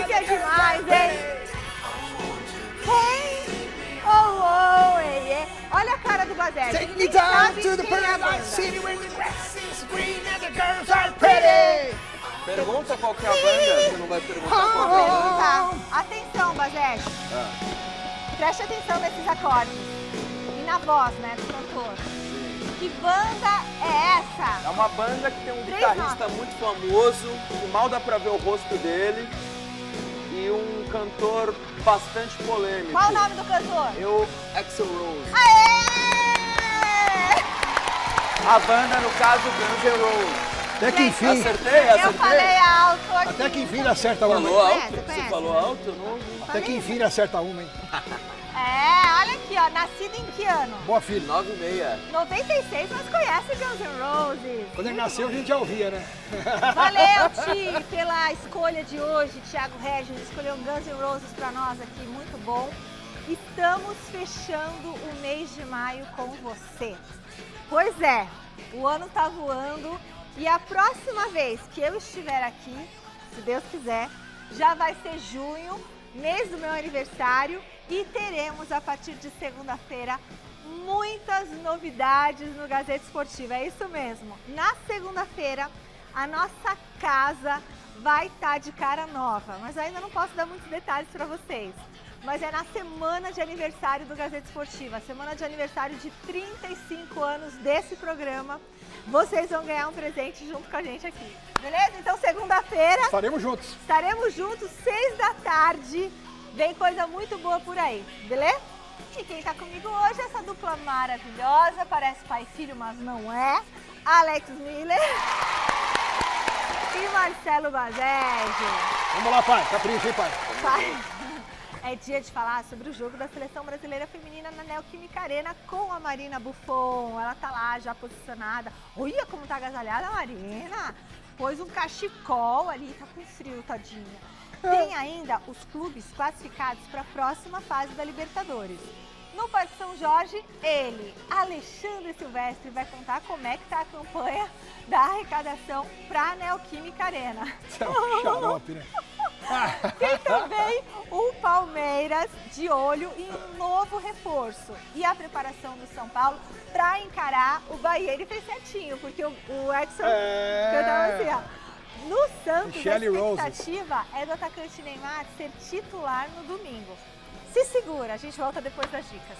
que é demais, hein? Hey, oh, oh, hey, hey. Olha a cara do Bazete. Take Ninguém me down sabe to the quem é a paradise banda. city where the grass is green and the girls are pretty. Pergunta qual que é a banda, você não vai perguntar qual que é a banda. Tá. Atenção, Bazete. Preste atenção nesses acordes. E na voz, né, do cantor. Que banda é essa? É uma banda que tem um Três guitarrista notas. muito famoso, que mal dá pra ver o rosto dele, e um cantor bastante polêmico. Qual o nome do cantor? Eu, Axl Rose. Aê! A banda, no caso, Guns N' Roses. Até que enfim, Acertei? Eu falei alto aqui. até que enfim ele acerta uma. Falou hein? alto? Conhece, Você conhece, falou né? alto? Eu não ouvi. Até que enfim ele acerta uma, hein? É, olha aqui, ó. Nascido em que ano? Boa filha. 9,6. 96, mas conhece Guns N' Roses. Quando ele nasceu a gente já ouvia, né? Valeu, Ti, pela escolha de hoje. Thiago Regis escolheu Guns N' Roses pra nós aqui, muito bom. Estamos fechando o mês de maio com você. Pois é, o ano tá voando e a próxima vez que eu estiver aqui, se Deus quiser, já vai ser junho, mês do meu aniversário, e teremos a partir de segunda-feira muitas novidades no Gazeta Esportiva. É isso mesmo. Na segunda-feira, a nossa casa vai estar de cara nova, mas ainda não posso dar muitos detalhes para vocês. Mas é na semana de aniversário do Gazeta Esportiva, semana de aniversário de 35 anos desse programa. Vocês vão ganhar um presente junto com a gente aqui, beleza? Então, segunda-feira, Estaremos juntos. estaremos juntos, 6 da tarde. Vem coisa muito boa por aí, beleza? E quem tá comigo hoje é essa dupla maravilhosa, parece pai e filho, mas não é. Alex Miller e Marcelo Bazege. Vamos lá, pai. Capricha, hein, pai? Pai, é dia de falar sobre o jogo da Seleção Brasileira Feminina na Neoquímica Arena com a Marina Buffon. Ela tá lá já posicionada. Olha como tá agasalhada a Marina. Pôs um cachecol ali, tá com frio, tadinha. Tem ainda os clubes classificados para a próxima fase da Libertadores. No Parque São Jorge, ele, Alexandre Silvestre, vai contar como é que tá a campanha da arrecadação para a Neoquímica Arena. Isso é um xarope, né? Tem também o Palmeiras de olho em um novo reforço. E a preparação do São Paulo para encarar o Bahia. Ele fez certinho, porque o Edson cantava assim, ó. No Santos, Michele a expectativa é do atacante Neymar ser titular no domingo. Se segura, a gente volta depois das dicas.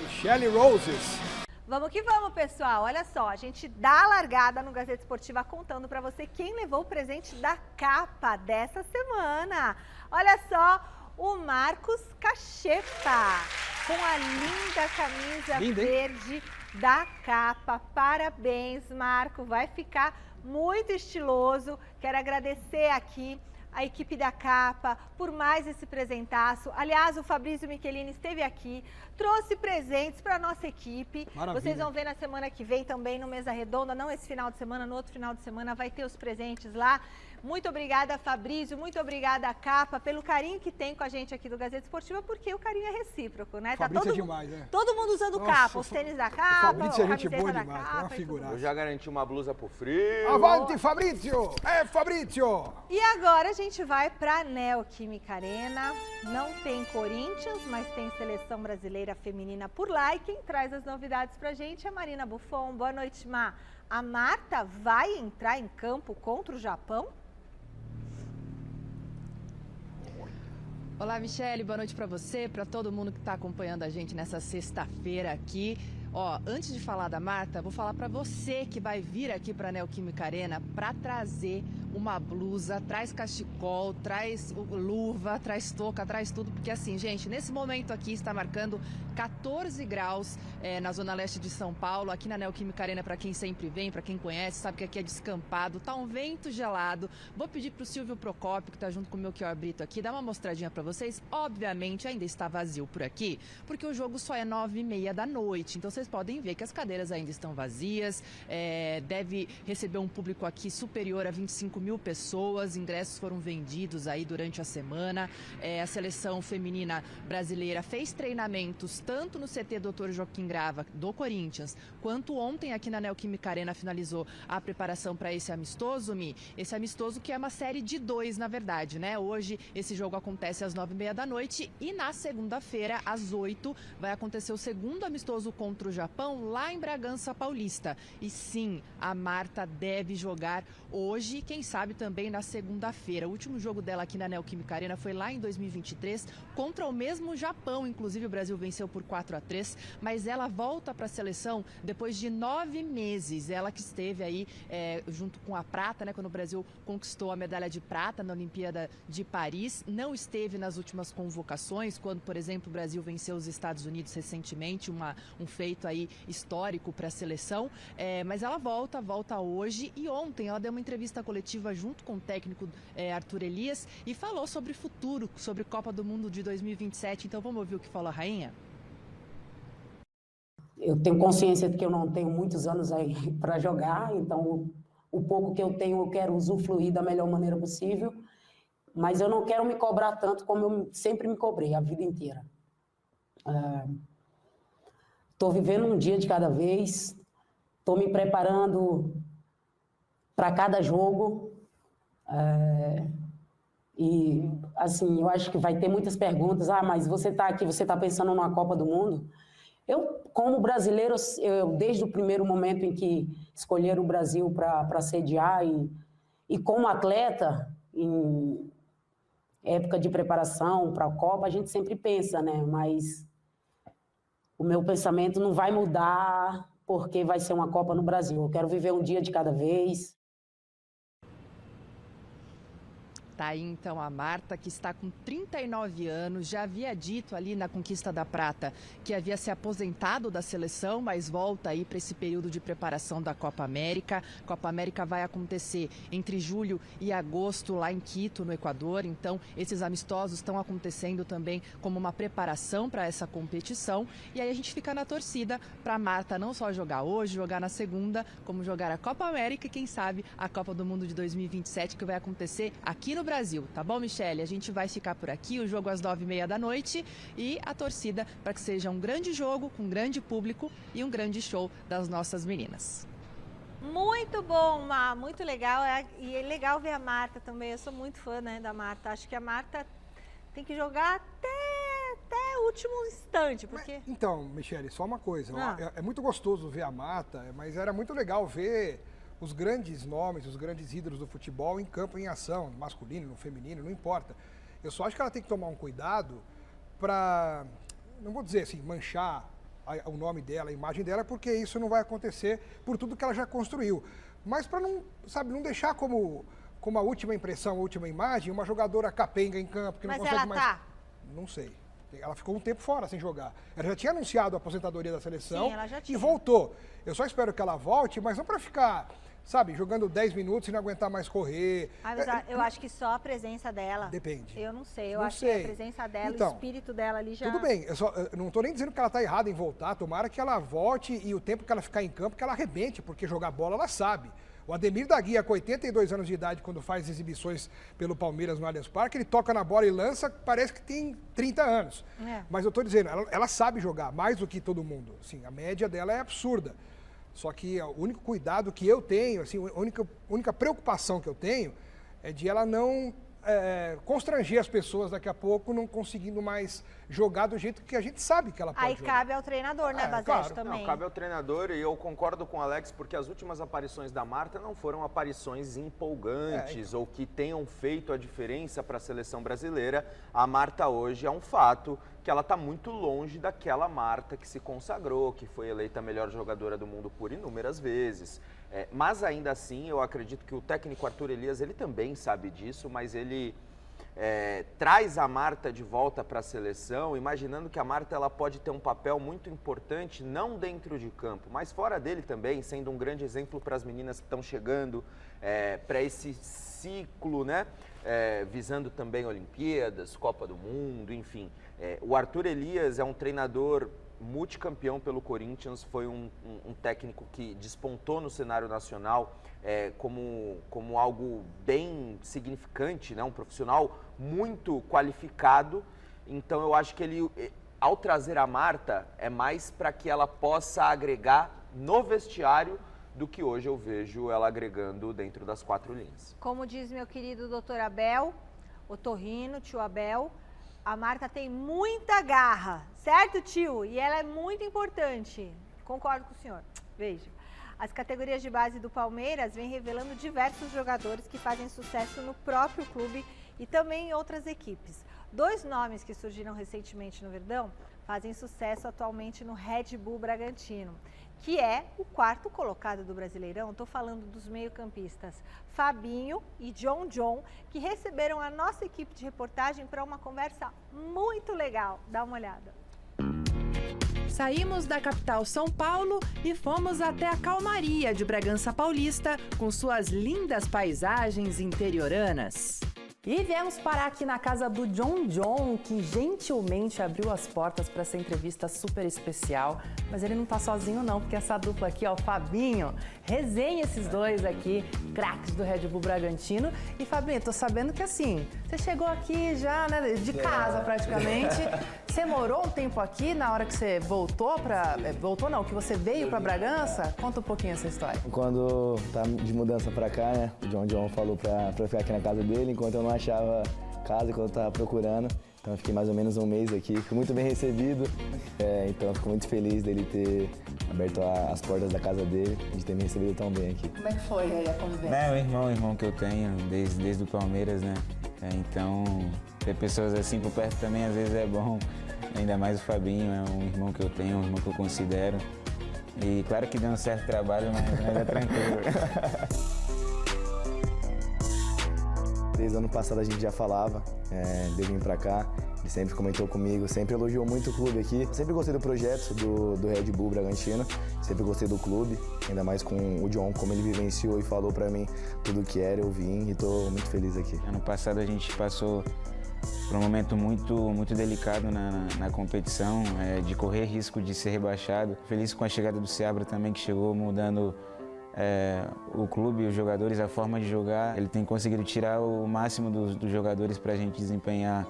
Michele Roses. Vamos que vamos, pessoal. Olha só, a gente dá a largada no Gazeta Esportiva contando pra você quem levou o presente da capa dessa semana. Olha só, o Marcos Cachepa, com a linda camisa Linda, hein? verde da capa. Parabéns, Marco. Vai ficar muito estiloso. Quero agradecer aqui a equipe da capa por mais esse presentaço. Aliás, o Fabrício Michelini esteve aqui, trouxe presentes para a nossa equipe. Maravilha. Vocês vão ver na semana que vem também no Mesa Redonda, não esse final de semana, no outro final de semana vai ter os presentes lá. Muito obrigada, Fabrício, muito obrigada, capa, pelo carinho que tem com a gente aqui do Gazeta Esportiva, porque o carinho é recíproco, né? Fabrício é demais, né? Todo mundo usando Nossa, capa, os tênis da capa, Fabrício é a gente camiseta boa da demais, é uma capa e tudo. figuraça. Eu já garanti uma blusa pro frio. Avante, Fabrício! É, Fabrício! E agora a gente vai para a Neoquímica Arena. Não tem Corinthians, mas tem Seleção Brasileira Feminina por lá. E quem traz as novidades pra gente é a Marina Buffon. Boa noite, Má. A Marta vai entrar em campo contra o Japão? Olá, Michele, boa noite para você, para todo mundo que está acompanhando a gente nessa sexta-feira aqui. Ó, antes de falar da Marta, vou falar para você que vai vir aqui para a Neoquímica Arena para trazer uma blusa, traz cachecol, traz luva, traz touca, traz tudo, porque assim, gente, nesse momento aqui está marcando 14 graus na zona leste de São Paulo, aqui na Neoquímica Arena, para quem sempre vem, para quem conhece, sabe que aqui é descampado, tá um vento gelado. Vou pedir pro Silvio Procópio, que tá junto com o Melchior Brito aqui, dar uma mostradinha para vocês. Obviamente ainda está vazio por aqui, porque o jogo só é 9h30 da noite, então vocês podem ver que as cadeiras ainda estão vazias, deve receber um público aqui superior a 25 5.000 pessoas, ingressos foram vendidos aí durante a semana. A seleção feminina brasileira fez treinamentos tanto no CT Dr. Joaquim Grava, do Corinthians, quanto ontem aqui na Neoquímica Arena finalizou a preparação para esse amistoso, Mi. Esse amistoso que é uma série de 2, na verdade, né? Hoje esse jogo acontece às 9h30 da noite e na segunda-feira, às 8h, vai acontecer o segundo amistoso contra o Japão lá em Bragança Paulista. E sim, a Marta deve jogar hoje, quem sabe também na segunda-feira. O último jogo dela aqui na Neoquímica Arena foi lá em 2023 contra o mesmo Japão. Inclusive o Brasil venceu por 4-3, mas ela volta para a seleção depois de 9 meses. Ela que esteve aí junto com a prata, né, quando o Brasil conquistou a medalha de prata na Olimpíada de Paris. Não esteve nas últimas convocações, quando, por exemplo, o Brasil venceu os Estados Unidos recentemente, um feito aí histórico para a seleção. Mas ela volta hoje, e ontem ela deu uma entrevista coletiva junto com o técnico Arthur Elias e falou sobre o futuro, sobre Copa do Mundo de 2027. Então vamos ouvir o que falou a rainha? Eu tenho consciência de que eu não tenho muitos anos aí para jogar, então o pouco que eu tenho eu quero usufruir da melhor maneira possível, mas eu não quero me cobrar tanto como eu sempre me cobrei a vida inteira. Estou vivendo um dia de cada vez, estou me preparando para cada jogo, e assim, eu acho que vai ter muitas perguntas. Mas você está aqui, você está pensando numa Copa do Mundo? Eu, como brasileiro, desde o primeiro momento em que escolheram o Brasil para sediar, e como atleta, em época de preparação para a Copa, a gente sempre pensa, né? Mas o meu pensamento não vai mudar porque vai ser uma Copa no Brasil. Eu quero viver um dia de cada vez. Tá aí então a Marta, que está com 39 anos, já havia dito ali na conquista da prata que havia se aposentado da seleção, mas volta aí para esse período de preparação da Copa América. A Copa América vai acontecer entre julho e agosto lá em Quito, no Equador. Então esses amistosos estão acontecendo também como uma preparação para essa competição. E aí a gente fica na torcida para a Marta não só jogar hoje, jogar na segunda, como jogar a Copa América e quem sabe a Copa do Mundo de 2027, que vai acontecer aqui no Brasil, tá bom, Michele? A gente vai ficar por aqui, o jogo às 9h30 da noite e a torcida para que seja um grande jogo, com um grande público e um grande show das nossas meninas. Muito bom, Má, muito legal. E é legal ver a Marta também. Eu sou muito fã, né, da Marta. Acho que a Marta tem que jogar até o último instante, porque... Então, Michele, só uma coisa. É muito gostoso ver a Marta, mas era muito legal ver os grandes nomes, os grandes ídolos do futebol em campo, em ação, no masculino, no feminino, não importa. Eu só acho que ela tem que tomar um cuidado para, não vou dizer assim, manchar o nome dela, a imagem dela, porque isso não vai acontecer por tudo que ela já construiu. Mas para não, sabe, não deixar como a última impressão, a última imagem, uma jogadora capenga em campo, que não consegue mais... Mas ela tá? Não sei. Ela ficou um tempo fora sem jogar. Ela já tinha anunciado a aposentadoria da seleção. Sim, ela já tinha. E voltou. Eu só espero que ela volte, mas não para ficar, sabe, jogando 10 minutos e não aguentar mais correr. Eu acho que só a presença dela... Depende. Eu não sei. Eu acho que a presença dela, então, o espírito dela ali já... Tudo bem. Eu não estou nem dizendo que ela está errada em voltar. Tomara que ela volte e o tempo que ela ficar em campo, que ela arrebente, porque jogar bola ela sabe. O Ademir da Guia, com 82 anos de idade, quando faz exibições pelo Palmeiras no Allianz Parque, ele toca na bola e lança, parece que tem 30 anos. Mas eu estou dizendo, ela sabe jogar, mais do que todo mundo. Assim, a média dela é absurda. Só que o único cuidado que eu tenho, assim, a única preocupação que eu tenho é de ela não constranger as pessoas daqui a pouco, não conseguindo mais jogar do jeito que a gente sabe que ela pode jogar. Aí cabe ao treinador, né, Basete, claro. também. Não, cabe ao treinador, e eu concordo com o Alex, porque as últimas aparições da Marta não foram aparições empolgantes ou que tenham feito a diferença para a seleção brasileira. A Marta hoje é um fato que ela está muito longe daquela Marta que se consagrou, que foi eleita a melhor jogadora do mundo por inúmeras vezes. Mas ainda assim, eu acredito que o técnico Arthur Elias, ele também sabe disso, mas ele traz a Marta de volta para a seleção, imaginando que a Marta ela pode ter um papel muito importante, não dentro de campo, mas fora dele também, sendo um grande exemplo para as meninas que estão chegando para esse ciclo, né? Visando também Olimpíadas, Copa do Mundo, enfim. O Arthur Elias é um treinador multicampeão pelo Corinthians, foi um técnico que despontou no cenário nacional como algo bem significante, né? Um profissional muito qualificado. Então eu acho que ele, ao trazer a Marta, é mais para que ela possa agregar no vestiário do que hoje eu vejo ela agregando dentro das 4 linhas. Como diz meu querido doutor Abel, otorrino, tio Abel, a Marta tem muita garra, certo, tio? E ela é muito importante. Concordo com o senhor. Veja. As categorias de base do Palmeiras vêm revelando diversos jogadores que fazem sucesso no próprio clube e também em outras equipes. 2 nomes que surgiram recentemente no Verdão fazem sucesso atualmente no Red Bull Bragantino, que é o 4º colocado do Brasileirão. Estou falando dos meio-campistas Fabinho e John, que receberam a nossa equipe de reportagem para uma conversa muito legal. Dá uma olhada. Saímos da capital São Paulo e fomos até a calmaria de Bragança Paulista, com suas lindas paisagens interioranas. E viemos parar aqui na casa do John, que gentilmente abriu as portas para essa entrevista super especial. Mas ele não tá sozinho não, porque essa dupla aqui, ó, o Fabinho, resenha esses dois aqui, craques do Red Bull Bragantino. E Fabinho, tô sabendo que assim, você chegou aqui já, né, de casa praticamente. Você morou um tempo aqui na hora que você voltou para... Voltou não, que você veio para Bragança? Conta um pouquinho essa história. Quando tá de mudança para cá, né, o John falou para ficar aqui na casa dele, enquanto eu não achava casa, quando eu tava procurando. Então eu fiquei mais ou menos um mês aqui, fui muito bem recebido, então eu fico muito feliz dele ter aberto as portas da casa dele, de ter me recebido tão bem aqui. Como é que foi aí a convivência? É o irmão que eu tenho desde o Palmeiras, né? Então ter pessoas assim por perto também às vezes é bom, ainda mais o Fabinho, é um irmão que eu tenho, um irmão que eu considero. E claro que deu um certo trabalho, mas é tranquilo. Desde o ano passado a gente já falava de vir pra cá, ele sempre comentou comigo, sempre elogiou muito o clube aqui. Sempre gostei do projeto do Red Bull Bragantino, sempre gostei do clube, ainda mais com o John, como ele vivenciou e falou pra mim tudo o que era, eu vim e tô muito feliz aqui. Ano passado a gente passou por um momento muito delicado na competição, de correr risco de ser rebaixado. Feliz com a chegada do Seabra também, que chegou mudando o clube, os jogadores, a forma de jogar. Ele tem conseguido tirar o máximo dos jogadores para a gente desempenhar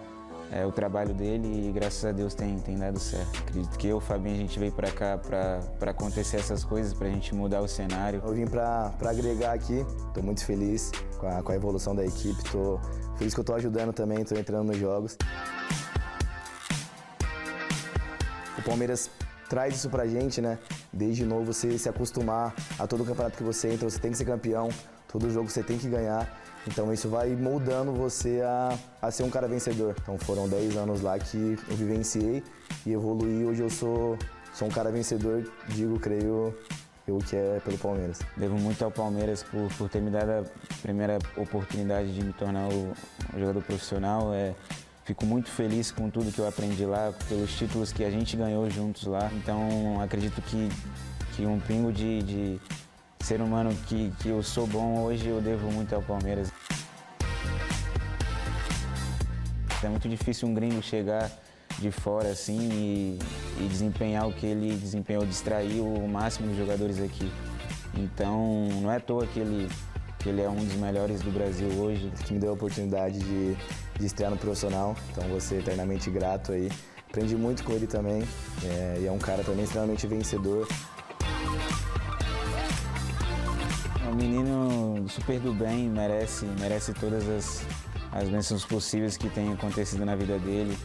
o trabalho dele e graças a Deus tem dado certo. Acredito que eu e o Fabinho, a gente veio para cá para acontecer essas coisas, para a gente mudar o cenário. Eu vim para agregar aqui, estou muito feliz com a evolução da equipe, estou feliz que eu estou ajudando também, estou entrando nos jogos. O Palmeiras traz isso pra gente, né? Desde novo você se acostumar a todo campeonato que você entra, você tem que ser campeão, todo jogo você tem que ganhar. Então isso vai moldando você a ser um cara vencedor. Então foram 10 anos lá que eu vivenciei e evoluí. Hoje eu sou um cara vencedor, creio eu que é pelo Palmeiras. Devo muito ao Palmeiras por ter me dado a primeira oportunidade de me tornar um jogador profissional. Fico muito feliz com tudo que eu aprendi lá, pelos títulos que a gente ganhou juntos lá. Então, acredito que um pingo de ser humano que eu sou bom hoje, eu devo muito ao Palmeiras. É muito difícil um gringo chegar de fora assim e desempenhar o que ele desempenhou, distrair o máximo dos jogadores aqui. Então, não é à toa que ele é um dos melhores do Brasil hoje. Que me deu a oportunidade de estrear no profissional, então vou ser eternamente grato aí. Aprendi muito com ele também, e é um cara também extremamente vencedor. É um menino super do bem, merece todas as bênçãos possíveis que tenham acontecido na vida dele.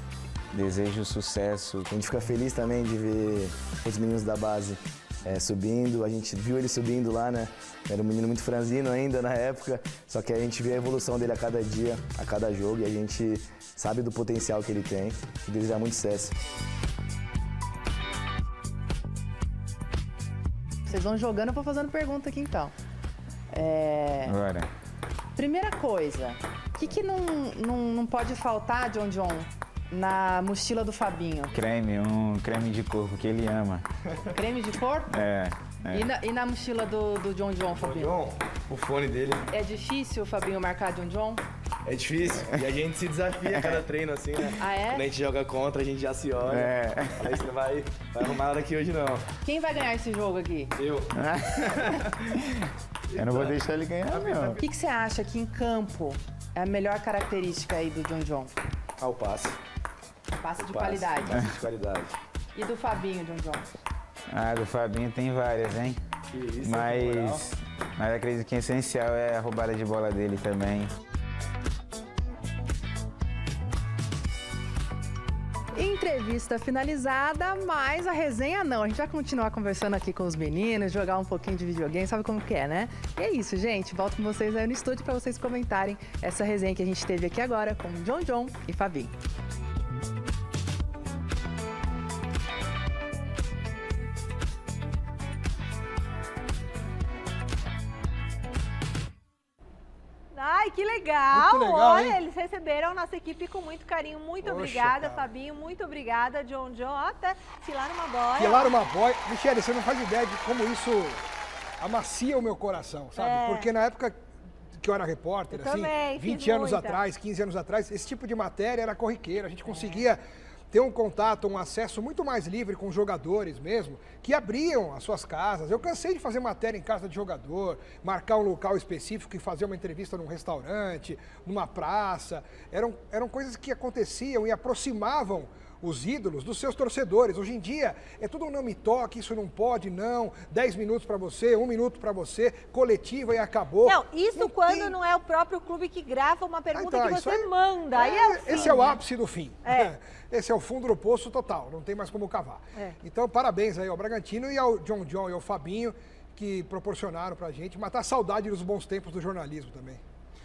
Desejo sucesso. A gente fica feliz também de ver os meninos da base subindo, a gente viu ele subindo lá, né? Era um menino muito franzino ainda na época, só que a gente vê a evolução dele a cada dia, a cada jogo, e a gente sabe do potencial que ele tem e desejar muito sucesso. Vocês vão jogando, eu vou fazendo pergunta aqui então. Agora. Primeira coisa, o que não pode faltar, John, na mochila do Fabinho? Um creme de corpo que ele ama. Creme de corpo? E na mochila do John, Fabinho? O fone dele. É difícil o Fabinho marcar John? É difícil. E a gente se desafia a cada treino, assim, né? Ah, é? Quando a gente joga contra, a gente já se olha. Aí você vai arrumar nada aqui hoje, não. Quem vai ganhar esse jogo aqui? Eu. Eu não vou deixar ele ganhar, não. O que você acha que em campo é a melhor característica aí do John John? O passe. Passe de qualidade. Passe de qualidade. E do Fabinho, John John? Ah, do Fabinho tem várias, hein? Que isso, Mas acredito que o essencial é a roubada de bola dele também. Entrevista finalizada, mas a resenha não. A gente vai continuar conversando aqui com os meninos, jogar um pouquinho de videogame, sabe como que é, né? E é isso, gente. Volto com vocês aí no estúdio para vocês comentarem essa resenha que a gente teve aqui agora com John John e Fabinho. Ai, que legal! Muito legal, Olha, hein? eles receberam a nossa equipe com muito carinho. Muito Poxa, obrigada, cara. Fabinho. Muito obrigada, John John. Ó, até filaram uma boia. Filar uma boia. Michele, você não faz ideia de como isso amacia o meu coração, sabe? É. Porque na época que eu era repórter, Eu assim, também, 20 fiz anos muita. atrás, 15 anos atrás, esse tipo de matéria era corriqueira. A gente conseguia ter um contato, um acesso muito mais livre com os jogadores mesmo, que abriam as suas casas. Eu cansei de fazer matéria em casa de jogador, marcar um local específico e fazer uma entrevista num restaurante, numa praça. Eram coisas que aconteciam e aproximavam os ídolos dos seus torcedores. Hoje em dia é tudo um não me toque, isso não pode, não. 10 minutos para você, 1 minuto para você, coletiva e acabou. Não, isso quando tem- não é o próprio clube que grava uma pergunta então, que isso você aí- manda. Aí é o fim, esse é o né? ápice do fim. É. Esse é o fundo do poço total, não tem mais como cavar. É. Então, parabéns aí ao Bragantino e ao John John e ao Fabinho, que proporcionaram pra gente matar a saudade dos bons tempos do jornalismo também.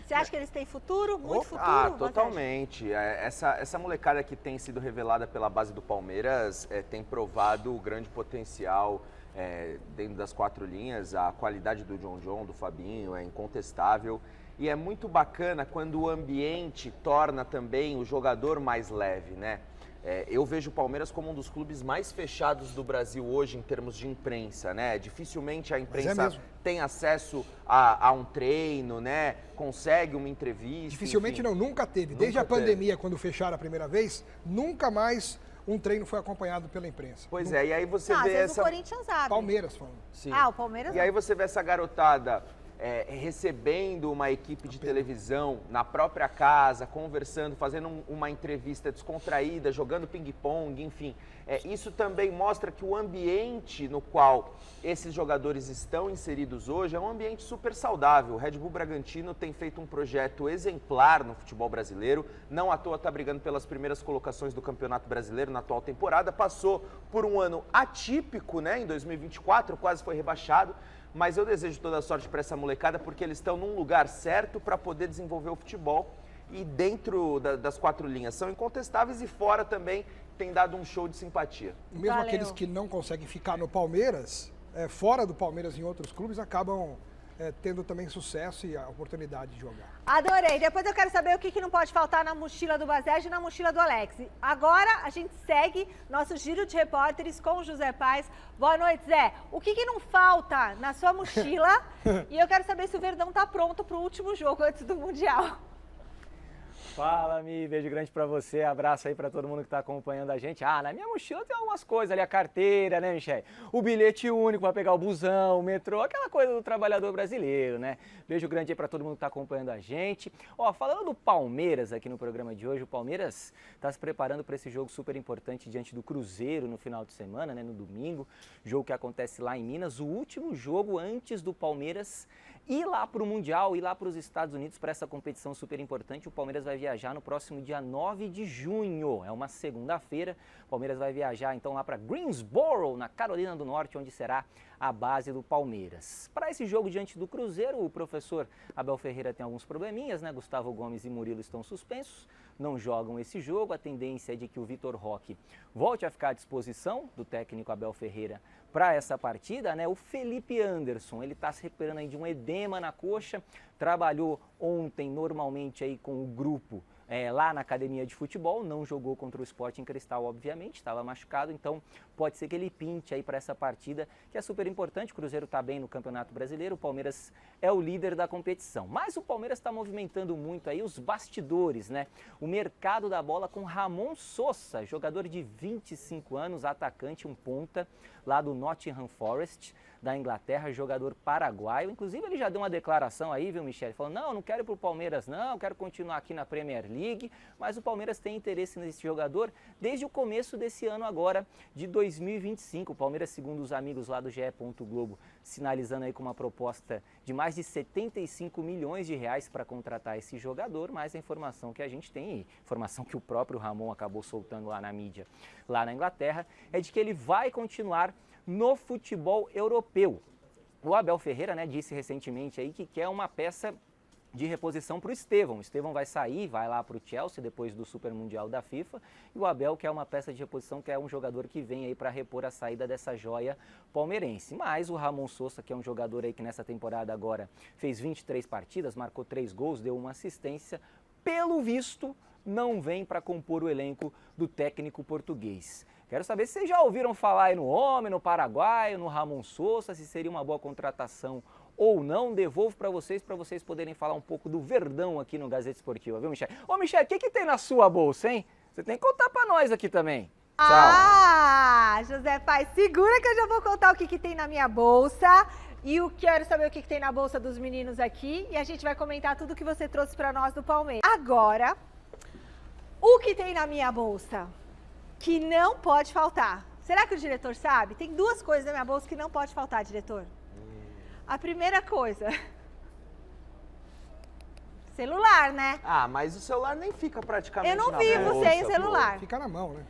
Você acha que eles têm futuro? Muito futuro? Ah, Rogério? totalmente. Essa molecada que tem sido revelada pela base do Palmeiras tem provado o grande potencial dentro das 4 linhas. A qualidade do John John, do Fabinho, é incontestável. E é muito bacana quando o ambiente torna também o jogador mais leve, né? Eu vejo o Palmeiras como um dos clubes mais fechados do Brasil hoje em termos de imprensa, né? Dificilmente a imprensa mesmo. tem acesso a um treino, né? Consegue uma entrevista. Dificilmente enfim. não, nunca teve. Nunca Desde a teve. pandemia, quando fecharam a primeira vez, nunca mais um treino foi acompanhado pela imprensa. Pois é, e aí você Não, às vê vezes essa. o Corinthians abre. Palmeiras falando. Sim. Ah, o Palmeiras E não. aí você vê essa garotada recebendo uma equipe de televisão na própria casa, conversando, fazendo uma entrevista descontraída, jogando ping-pong, enfim. Isso também mostra que o ambiente no qual esses jogadores estão inseridos hoje é um ambiente super saudável. O Red Bull Bragantino tem feito um projeto exemplar no futebol brasileiro, não à toa está brigando pelas primeiras colocações do Campeonato Brasileiro na atual temporada, passou por um ano atípico, né, em 2024, quase foi rebaixado. Mas eu desejo toda a sorte para essa molecada, porque eles estão num lugar certo para poder desenvolver o futebol. E dentro das 4 linhas são incontestáveis e fora também tem dado um show de simpatia. Mesmo Valeu. aqueles que não conseguem ficar no Palmeiras, fora do Palmeiras em outros clubes, acabam tendo também sucesso e a oportunidade de jogar. Adorei. Depois eu quero saber o que não pode faltar na mochila do Based e na mochila do Alex. Agora a gente segue nosso giro de repórteres com o José Paes. Boa noite, Zé. O que não falta na sua mochila? E eu quero saber se o Verdão tá pronto pro último jogo antes do Mundial. Fala, Mi, beijo grande pra você, abraço aí pra todo mundo que tá acompanhando a gente. Ah, na minha mochila tem algumas coisas ali, a carteira, né, Michele? O bilhete único pra pegar o busão, o metrô, aquela coisa do trabalhador brasileiro, né? Beijo grande aí pra todo mundo que tá acompanhando a gente. Ó, falando do Palmeiras aqui no programa de hoje, o Palmeiras tá se preparando pra esse jogo super importante diante do Cruzeiro no final de semana, né, no domingo. Jogo que acontece lá em Minas, o último jogo antes do Palmeiras ir lá para o Mundial, ir lá para os Estados Unidos para essa competição super importante. O Palmeiras vai viajar no próximo dia 9 de junho, é uma segunda-feira. O Palmeiras vai viajar então lá para Greensboro, na Carolina do Norte, onde será a base do Palmeiras. Para esse jogo diante do Cruzeiro, o professor Abel Ferreira tem alguns probleminhas, né? Gustavo Gomes e Murilo estão suspensos, não jogam esse jogo. A tendência é de que o Vitor Roque volte a ficar à disposição do técnico Abel Ferreira para essa partida, né? O Felipe Anderson, ele está se recuperando aí de um edema na coxa, trabalhou ontem normalmente aí com o grupo lá na academia de futebol, não jogou contra o Sporting Cristal, obviamente, estava machucado, então pode ser que ele pinte aí para essa partida, que é super importante. O Cruzeiro está bem no Campeonato Brasileiro, o Palmeiras é o líder da competição. Mas o Palmeiras está movimentando muito aí os bastidores, né? O mercado da bola com Ramon Sosa, jogador de 25 anos, atacante, um ponta, lá do Nottingham Forest, da Inglaterra, jogador paraguaio. Inclusive ele já deu uma declaração aí, viu, Michele? Falou, não quero ir pro Palmeiras não, quero continuar aqui na Premier League, mas o Palmeiras tem interesse nesse jogador desde o começo desse ano agora, de 2025. O Palmeiras, segundo os amigos lá do GE. Globo, sinalizando aí com uma proposta de mais de 75 milhões de reais para contratar esse jogador, mas a informação que a gente tem, informação que o próprio Ramon acabou soltando lá na mídia, lá na Inglaterra, é de que ele vai continuar no futebol europeu. O Abel Ferreira, né, disse recentemente aí que quer uma peça de reposição para o Estevão. O Estevão vai sair, vai lá para o Chelsea depois do Super Mundial da FIFA, e o Abel quer uma peça de reposição, que é um jogador que vem aí para repor a saída dessa joia palmeirense. Mas o Ramon Sosa, que é um jogador aí que nessa temporada agora fez 23 partidas, marcou 3 gols, deu uma assistência, pelo visto não vem para compor o elenco do técnico português. Quero saber se vocês já ouviram falar aí no homem, no paraguaio, no Ramon Sosa, se seria uma boa contratação ou não. Devolvo para vocês poderem falar um pouco do Verdão aqui no Gazeta Esportiva, viu, Michele? Ô, Michele, o que tem na sua bolsa, hein? Você tem que contar para nós aqui também. Tchau. Ah, José Pai, segura que eu já vou contar o que tem na minha bolsa. E eu quero saber o que tem na bolsa dos meninos aqui. E a gente vai comentar tudo que você trouxe para nós do Palmeiras. Agora, o que tem na minha bolsa? Que não pode faltar. Será que o diretor sabe? Tem 2 coisas na minha bolsa que não pode faltar, diretor. A primeira coisa... celular, né? Ah, mas o celular nem fica praticamente Eu não na vivo bolsa, sem celular. pô. Fica na mão, né?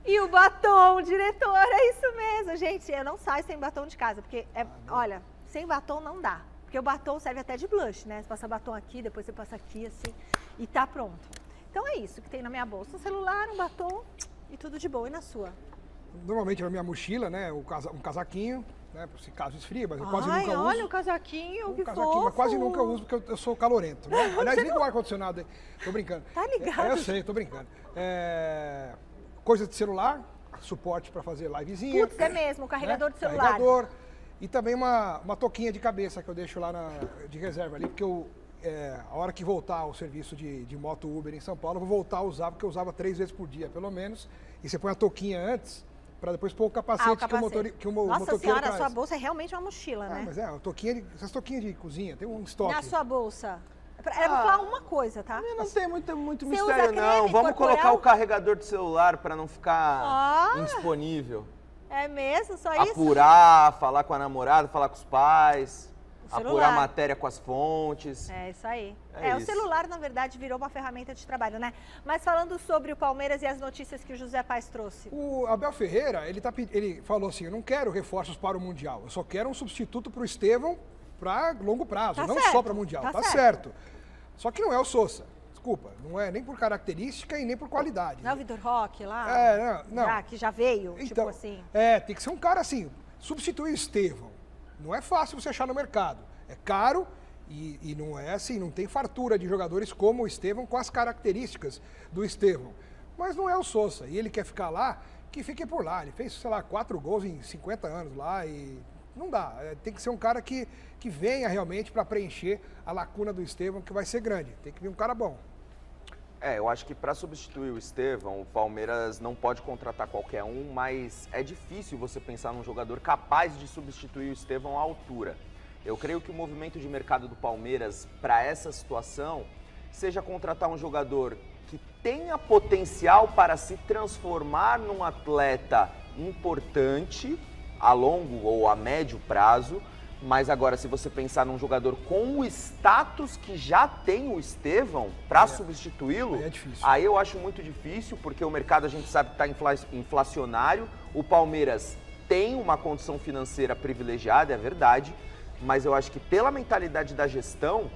E o batom, diretor, é isso mesmo. Gente, eu não saio sem batom de casa, porque, olha, sem batom não dá. Porque o batom serve até de blush, né? Você passa batom aqui, depois você passa aqui, assim, e tá pronto. Então é isso que tem na minha bolsa. Um celular, um batom e tudo de boa. E na sua? Normalmente na minha mochila, né? Um casaquinho, né? Se caso esfria, mas eu quase nunca uso. Olha o casaquinho, que Casaquinho, mas quase nunca uso porque eu sou calorento, né? Aliás, liga o ar-condicionado aí. Tô brincando. Tá ligado? Eu sei, tô brincando. Coisa de celular, suporte para fazer livezinha. Putz, é mesmo, o carregador de celular. Carregador. E também uma toquinha de cabeça que eu deixo lá de reserva ali, porque a hora que voltar o serviço de moto Uber em São Paulo, eu vou voltar a usar, porque eu usava 3 vezes por dia, pelo menos. E você põe a toquinha antes, para depois pôr o capacete, que o motoqueiro Nossa senhora, traz. A sua bolsa é realmente uma mochila, né? Mas essas toquinhas de cozinha, tem um estoque. Na sua bolsa? Eu vou falar uma coisa, tá? Não tem muito Você mistério, usa não. creme Vamos corporal? colocar o carregador de celular para não ficar indisponível. É mesmo? Só isso? Apurar, falar com a namorada, falar com os pais, celular. apurar matéria com as fontes. É isso aí. É o isso. celular, na verdade, virou uma ferramenta de trabalho, né? Mas falando sobre o Palmeiras e as notícias que o José Paes trouxe. O Abel Ferreira, ele falou assim, eu não quero reforços para o Mundial, eu só quero um substituto para o Estevão para longo prazo, Tá não certo, só para o Mundial. tá Tá certo. certo. Só que não é o Sosa. Desculpa, não é nem por característica e nem por qualidade. Não é o Vitor Roque lá? Não. Que já veio, Então, tipo assim. tem que ser um cara assim, substituir o Estevão. Não é fácil você achar no mercado. É caro e não é assim, não tem fartura de jogadores como o Estevão, com as características do Estevão. Mas não é o Sosa. E ele quer ficar lá, que fique por lá. Ele fez, 4 gols em 50 anos lá e não dá. Tem que ser um cara que venha realmente para preencher a lacuna do Estevão, que vai ser grande. Tem que vir um cara bom. Eu acho que para substituir o Estevão, o Palmeiras não pode contratar qualquer um, mas é difícil você pensar num jogador capaz de substituir o Estevão à altura. Eu creio que o movimento de mercado do Palmeiras para essa situação seja contratar um jogador que tenha potencial para se transformar num atleta importante a longo ou a médio prazo, mas agora se você pensar num jogador com o status que já tem o Estevão para substituí-lo, aí eu acho muito difícil, porque o mercado a gente sabe que está inflacionário, o Palmeiras tem uma condição financeira privilegiada, é verdade, mas eu acho que pela mentalidade da gestão,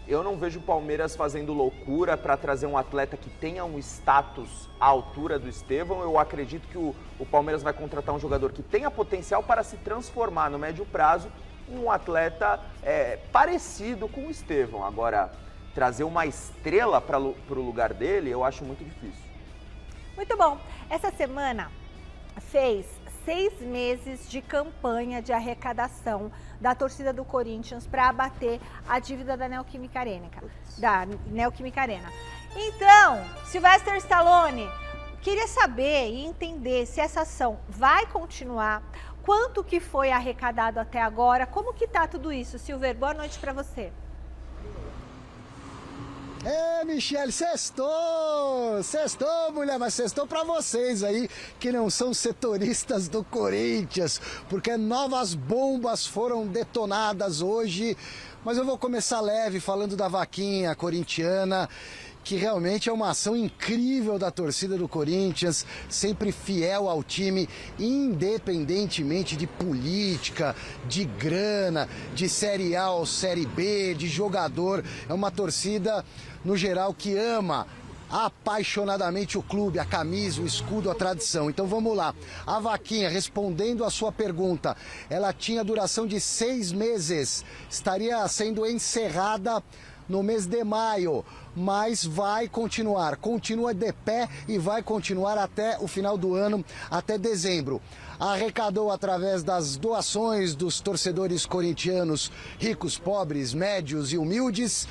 eu não vejo o Palmeiras fazendo loucura para trazer um atleta que tenha um status à altura do Estevão. Eu acredito que o Palmeiras vai contratar um jogador que tenha potencial para se transformar no médio prazo em um atleta parecido com o Estevão. Agora, trazer uma estrela para o lugar dele, eu acho muito difícil. Muito bom. Essa semana fez 6 meses de campanha de arrecadação da torcida do Corinthians para abater a dívida da Neoquímica Arena. Então, Sylvester Stallone, queria saber e entender se essa ação vai continuar, quanto que foi arrecadado até agora, como que tá tudo isso? Silver, boa noite para você. Michele, sextou! Sextou, mulher, mas sextou pra vocês aí que não são setoristas do Corinthians, porque novas bombas foram detonadas hoje. Mas eu vou começar leve falando da vaquinha corintiana, que realmente é uma ação incrível da torcida do Corinthians, sempre fiel ao time, independentemente de política, de grana, de Série A ou Série B, de jogador. É uma torcida, no geral, que ama apaixonadamente o clube, a camisa, o escudo, a tradição. Então vamos lá. A vaquinha, respondendo a sua pergunta, ela tinha duração de 6 meses. Estaria sendo encerrada no mês de maio, mas vai continuar, continua de pé e vai continuar até o final do ano, até dezembro. Arrecadou através das doações dos torcedores corintianos, ricos, pobres, médios e humildes,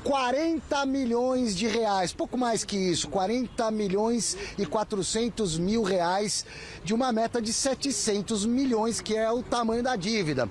40 milhões de reais, pouco mais que isso, 40 milhões e 400 mil reais de uma meta de 700 milhões, que é o tamanho da dívida.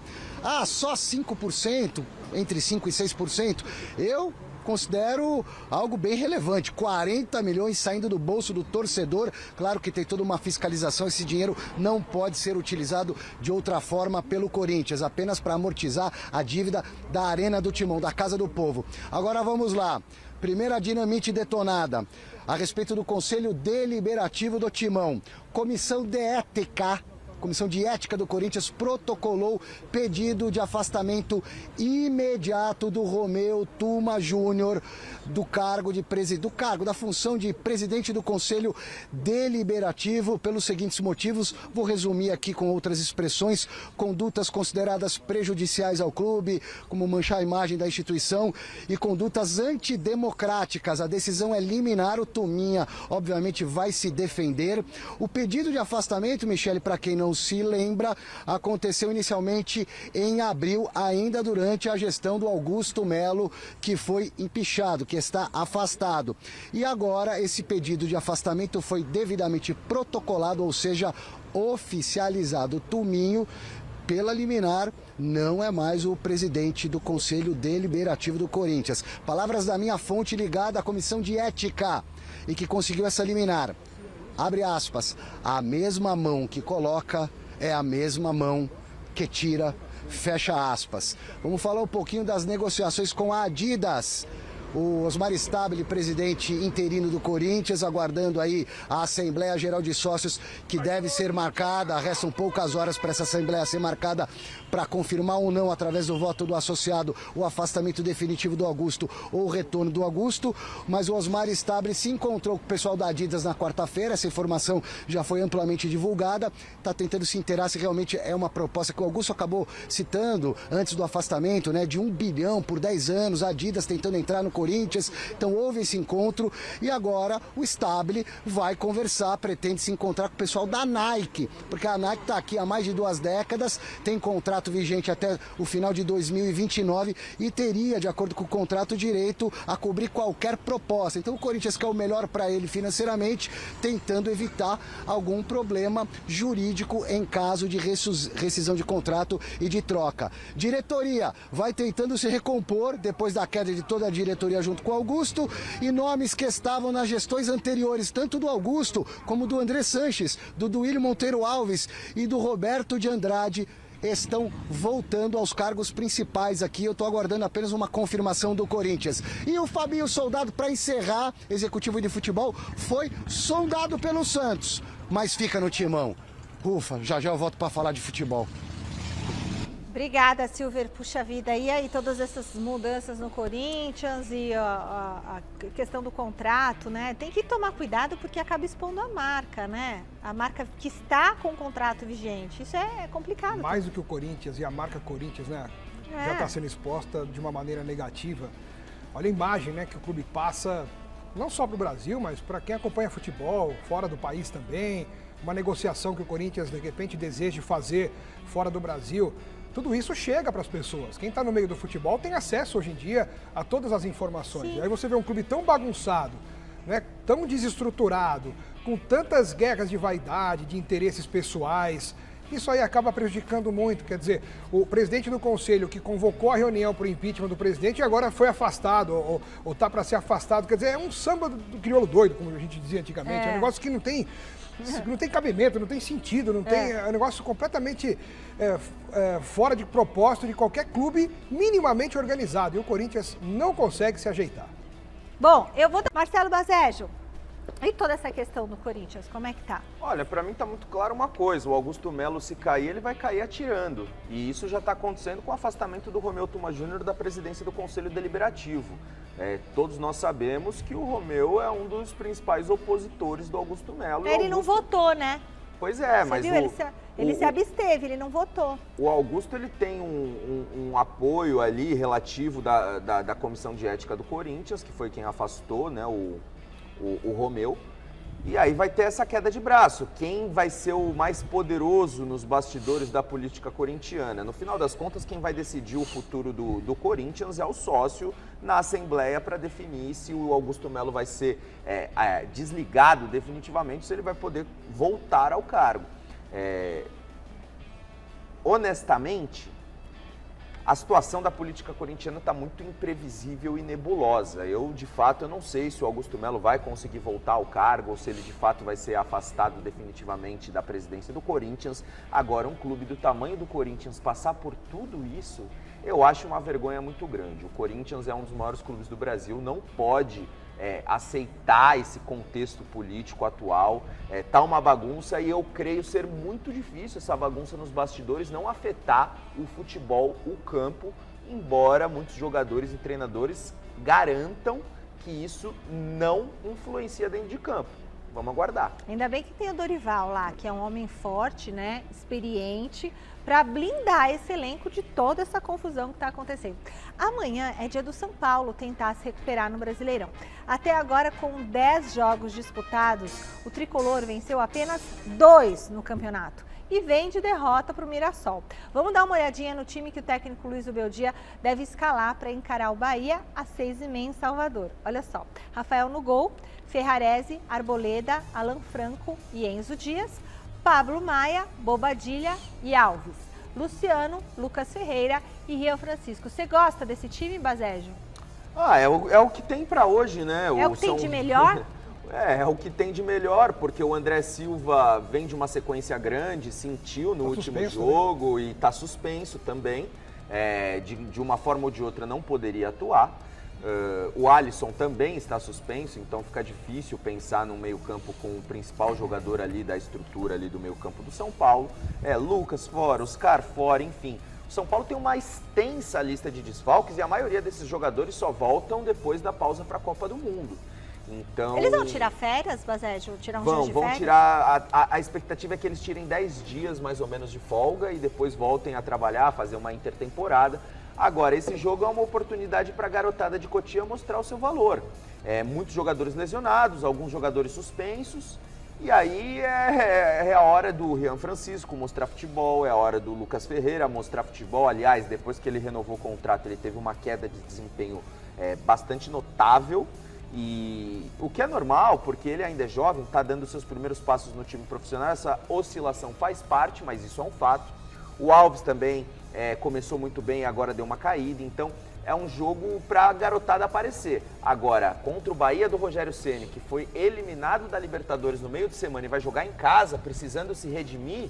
Só 5%, entre 5% e 6%, eu considero algo bem relevante. 40 milhões saindo do bolso do torcedor. Claro que tem toda uma fiscalização, esse dinheiro não pode ser utilizado de outra forma pelo Corinthians, apenas para amortizar a dívida da Arena do Timão, da Casa do Povo. Agora vamos lá. Primeira dinamite detonada a respeito do Conselho Deliberativo do Timão. Comissão de Ética do Corinthians protocolou pedido de afastamento imediato do Romeu Tuma Júnior do cargo da função de presidente do Conselho Deliberativo pelos seguintes motivos. Vou resumir aqui com outras expressões: condutas consideradas prejudiciais ao clube, como manchar a imagem da instituição, e condutas antidemocráticas. A decisão é liminar. O Tuminha, obviamente, vai se defender. O pedido de afastamento, Michele, para quem não se lembra, aconteceu inicialmente em abril, ainda durante a gestão do Augusto Melo, que foi empichado, que está afastado. E agora esse pedido de afastamento foi devidamente protocolado, ou seja, oficializado. Tuminho, pela liminar, não é mais o presidente do Conselho Deliberativo do Corinthians. Palavras da minha fonte ligada à Comissão de Ética e que conseguiu essa liminar. Abre aspas, a mesma mão que coloca é a mesma mão que tira, fecha aspas. Vamos falar um pouquinho das negociações com a Adidas. O Osmar Stabile, presidente interino do Corinthians, aguardando aí a Assembleia Geral de Sócios, que deve ser marcada. Restam poucas horas para essa Assembleia ser marcada para confirmar ou não, através do voto do associado, o afastamento definitivo do Augusto ou o retorno do Augusto. Mas o Osmar Stabile se encontrou com o pessoal da Adidas na quarta-feira. Essa informação já foi amplamente divulgada. Está tentando se inteirar se realmente é uma proposta que o Augusto acabou citando antes do afastamento, né, de 1 bilhão por 10 anos, a Adidas tentando entrar no Corinthians. Então houve esse encontro e agora o Stabile vai conversar, pretende se encontrar com o pessoal da Nike, porque a Nike está aqui há mais de 2 décadas, tem contrato vigente até o final de 2029 e teria, de acordo com o contrato, direito a cobrir qualquer proposta. Então o Corinthians quer o melhor para ele financeiramente, tentando evitar algum problema jurídico em caso de rescisão de contrato e de troca. Diretoria vai tentando se recompor depois da queda de toda a diretoria junto com o Augusto, e nomes que estavam nas gestões anteriores, tanto do Augusto como do André Sanches, do Duílio Monteiro Alves e do Roberto de Andrade, estão voltando aos cargos principais aqui. Eu estou aguardando apenas uma confirmação do Corinthians. E o Fabinho Soldado, para encerrar, executivo de futebol, foi sondado pelo Santos, mas fica no Timão. Ufa, já eu volto para falar de futebol. Obrigada, Silver. Puxa vida, e aí todas essas mudanças no Corinthians e a questão do contrato, né? Tem que tomar cuidado porque acaba expondo a marca, né? A marca que está com o contrato vigente. Isso é complicado. Mais do que o Corinthians e a marca Corinthians, né? Já está sendo exposta de uma maneira negativa. Olha a imagem, né, que o clube passa, não só para o Brasil, mas para quem acompanha futebol, fora do país também, uma negociação que o Corinthians, de repente, deseja fazer fora do Brasil. Tudo isso chega para as pessoas. Quem está no meio do futebol tem acesso hoje em dia a todas as informações. Sim. E aí você vê um clube tão bagunçado, né, tão desestruturado, com tantas guerras de vaidade, de interesses pessoais. Isso aí acaba prejudicando muito. Quer dizer, o presidente do conselho que convocou a reunião para o impeachment do presidente e agora foi afastado, ou está para ser afastado. Quer dizer, é um samba do crioulo doido, como a gente dizia antigamente. É um negócio que não tem cabimento, não tem sentido, não tem, é um negócio completamente fora de propósito de qualquer clube minimamente organizado. E o Corinthians não consegue se ajeitar. Bom, eu vou... Marcelo Basejo, e toda essa questão do Corinthians, como é que tá? Olha, para mim tá muito claro uma coisa, o Augusto Melo, se cair, ele vai cair atirando. E isso já está acontecendo com o afastamento do Romeu Tuma Júnior da presidência do Conselho Deliberativo. Todos nós sabemos que o Romeu é um dos principais opositores do Augusto Melo. Ele não votou, né? Pois é, Você mas viu? Ele se absteve, ele não votou. O Augusto, ele tem um apoio ali relativo da Comissão de Ética do Corinthians, que foi quem afastou, né, o Romeu. E aí vai ter essa queda de braço. Quem vai ser o mais poderoso nos bastidores da política corintiana? No final das contas, quem vai decidir o futuro do Corinthians é o sócio na Assembleia para definir se o Augusto Melo vai ser desligado definitivamente, se ele vai poder voltar ao cargo. Honestamente, a situação da política corintiana está muito imprevisível e nebulosa. De fato, eu não sei se o Augusto Melo vai conseguir voltar ao cargo ou se ele, de fato, vai ser afastado definitivamente da presidência do Corinthians. Agora, um clube do tamanho do Corinthians passar por tudo isso, eu acho uma vergonha muito grande. O Corinthians é um dos maiores clubes do Brasil, não pode aceitar esse contexto político atual. Tá uma bagunça e eu creio ser muito difícil essa bagunça nos bastidores não afetar o futebol, o campo, embora muitos jogadores e treinadores garantam que isso não influencia dentro de campo. Vamos aguardar. Ainda bem que tem o Dorival lá, que é um homem forte, né, experiente, para blindar esse elenco de toda essa confusão que está acontecendo. Amanhã é dia do São Paulo tentar se recuperar no Brasileirão. Até agora, com 10 jogos disputados, o tricolor venceu apenas 2 no campeonato e vem de derrota para o Mirassol. Vamos dar uma olhadinha no time que o técnico Luiz Ubeldia deve escalar para encarar o Bahia às 6h30 em Salvador. Olha só, Rafael no gol, Ferrarese, Arboleda, Alan Franco e Enzo Dias, Pablo Maia, Bobadilha e Alves, Luciano, Lucas Ferreira e Rian Francisco. Você gosta desse time, Basejo? É o que tem para hoje, né? É o que tem de melhor? É o que tem de melhor, porque o André Silva vem de uma sequência grande, sentiu no último jogo, né? E está suspenso também. De uma forma ou de outra não poderia atuar. O Alisson também está suspenso, então fica difícil pensar no meio-campo com o principal jogador ali da estrutura ali do meio-campo do São Paulo. Lucas fora, Oscar fora, enfim. O São Paulo tem uma extensa lista de desfalques e a maioria desses jogadores só voltam depois da pausa para a Copa do Mundo. Então, eles vão tirar férias, Basejo? Tirar uns dias de férias? Vão tirar. A expectativa é que eles tirem 10 dias mais ou menos de folga e depois voltem a trabalhar, fazer uma intertemporada. Agora, esse jogo é uma oportunidade para a garotada de Cotia mostrar o seu valor. Muitos jogadores lesionados, alguns jogadores suspensos. E aí é a hora do Rian Francisco mostrar futebol, é a hora do Lucas Ferreira mostrar futebol. Aliás, depois que ele renovou o contrato, ele teve uma queda de desempenho bastante notável. E o que é normal, porque ele ainda é jovem, está dando seus primeiros passos no time profissional. Essa oscilação faz parte, mas isso é um fato. O Alves também começou muito bem e agora deu uma caída. Então, é um jogo para a garotada aparecer. Agora, contra o Bahia do Rogério Ceni, que foi eliminado da Libertadores no meio de semana e vai jogar em casa, precisando se redimir,